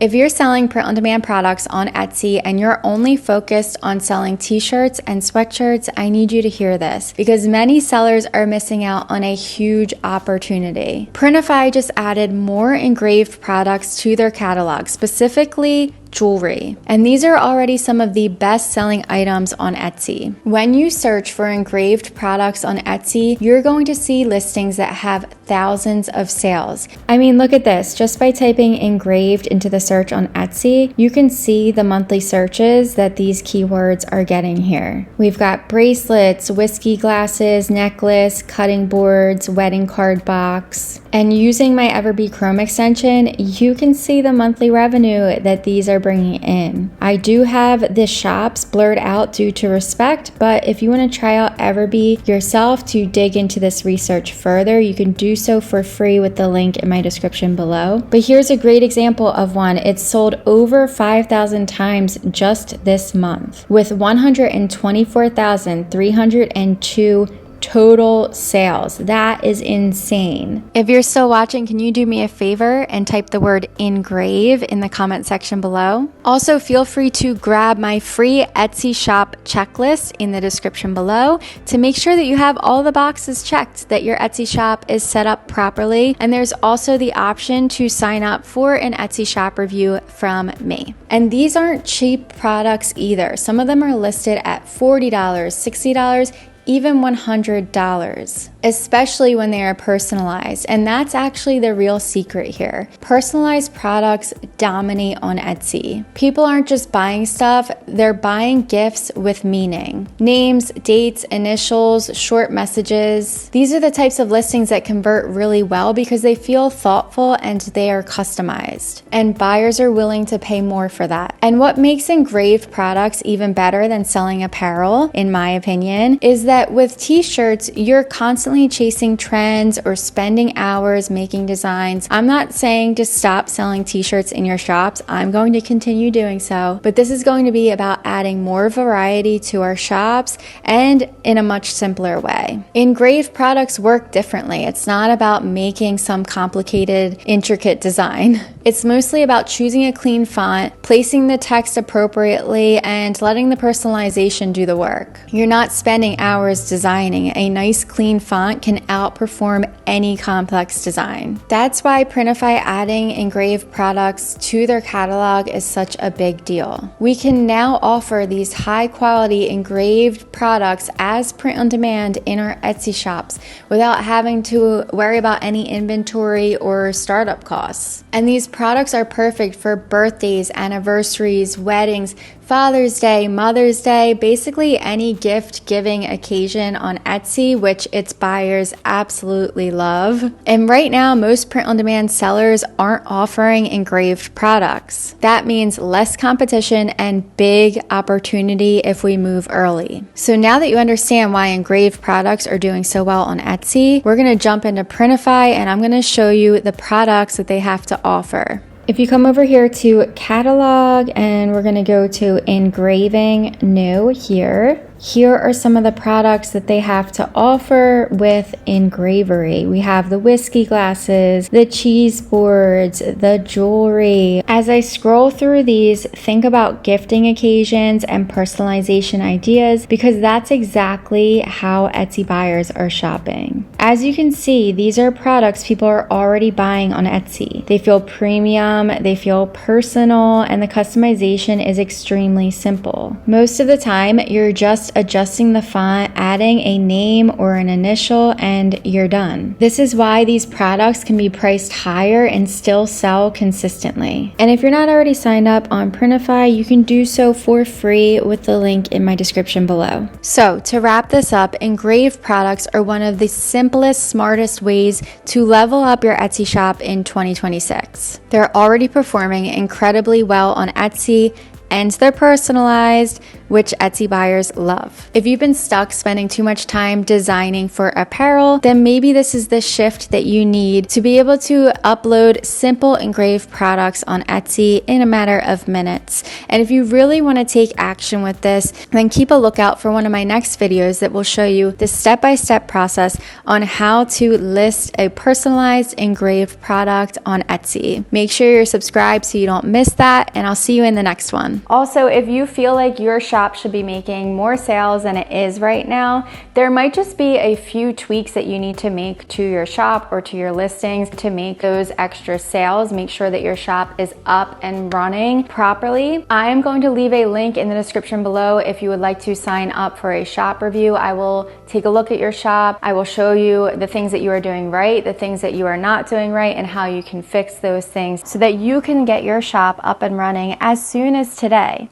If you're selling print-on-demand products on Etsy and you're only focused on selling t-shirts and sweatshirts, I need you to hear this because many sellers are missing out on a huge opportunity. Printify just added more engraved products to their catalog, specifically jewelry. And these are already some of the best-selling items on Etsy. When you search for engraved products on Etsy, you're going to see listings that have thousands of sales. I mean, look at this. Just by typing engraved into the search on Etsy, you can see the monthly searches that these keywords are getting here. We've got bracelets, whiskey glasses, necklace, cutting boards, wedding card box. And using my EVERBEE Chrome extension, you can see the monthly revenue that these are bringing in. I do have the shops blurred out due to respect, but if you want to try out EVERBEE yourself to dig into this research further, you can do so for free with the link in my description below. But here's a great example of one. It's sold over 5,000 times just this month with 124,302 total sales. That is insane. If you're still watching, can you do me a favor and type the word engrave in the comment section below? Also, feel free to grab my free Etsy shop checklist in the description below to make sure that you have all the boxes checked, that your Etsy shop is set up properly. And there's also the option to sign up for an Etsy shop review from me. And these aren't cheap products either. Some of them are listed at $40, $60, even $100, especially when they are personalized. And that's actually the real secret here. Personalized products dominate on Etsy. People aren't just buying stuff, they're buying gifts with meaning. Names, dates, initials, short messages. These are the types of listings that convert really well because they feel thoughtful and they are customized. And buyers are willing to pay more for that. And what makes engraved products even better than selling apparel, in my opinion, is that with t-shirts, you're constantly chasing trends or spending hours making designs. I'm not saying to stop selling t-shirts in your shops. I'm going to continue doing so, but this is going to be about adding more variety to our shops and in a much simpler way. Engraved products work differently. It's not about making some complicated, intricate design. It's mostly about choosing a clean font, placing the text appropriately, and letting the personalization do the work. You're not spending hours designing. A nice clean font can outperform any complex design. That's why Printify adding engraved products to their catalog is such a big deal. We can now offer these high quality engraved products as print on demand in our Etsy shops without having to worry about any inventory or startup costs. And these products are perfect for birthdays, anniversaries, weddings, Father's Day, Mother's Day, basically any gift giving occasion on Etsy, which its buyers absolutely love. And right now, most print-on-demand sellers aren't offering engraved products. That means less competition and big opportunity if we move early. So now that you understand why engraved products are doing so well on Etsy, we're going to jump into Printify and I'm going to show you the products that they have to offer. If you come over here to catalog and we're going to go to engraving new here. Here are some of the products that they have to offer with Engravery. We have the whiskey glasses, the cheese boards, the jewelry. As I scroll through these, think about gifting occasions and personalization ideas because that's exactly how Etsy buyers are shopping. As you can see, these are products people are already buying on Etsy. They feel premium, they feel personal, and the customization is extremely simple. Most of the time, you're just adjusting the font, adding a name or an initial, and you're done. This is why these products can be priced higher and still sell consistently. And if you're not already signed up on Printify, you can do so for free with the link in my description below. So to wrap this up, engraved products are one of the simplest, smartest ways to level up your Etsy shop in 2026. They're already performing incredibly well on Etsy, and they're personalized, which Etsy buyers love. If you've been stuck spending too much time designing for apparel, then maybe this is the shift that you need to be able to upload simple engraved products on Etsy in a matter of minutes. And if you really want to take action with this, then keep a lookout for one of my next videos that will show you the step-by-step process on how to list a personalized engraved product on Etsy. Make sure you're subscribed so you don't miss that, and I'll see you in the next one. Also, if you feel like your shop should be making more sales than it is right now, there might just be a few tweaks that you need to make to your shop or to your listings to make those extra sales. Make sure that your shop is up and running properly. I am going to leave a link in the description below if you would like to sign up for a shop review. I will take a look at your shop. I will show you the things that you are doing right, the things that you are not doing right, and how you can fix those things so that you can get your shop up and running as soon as today.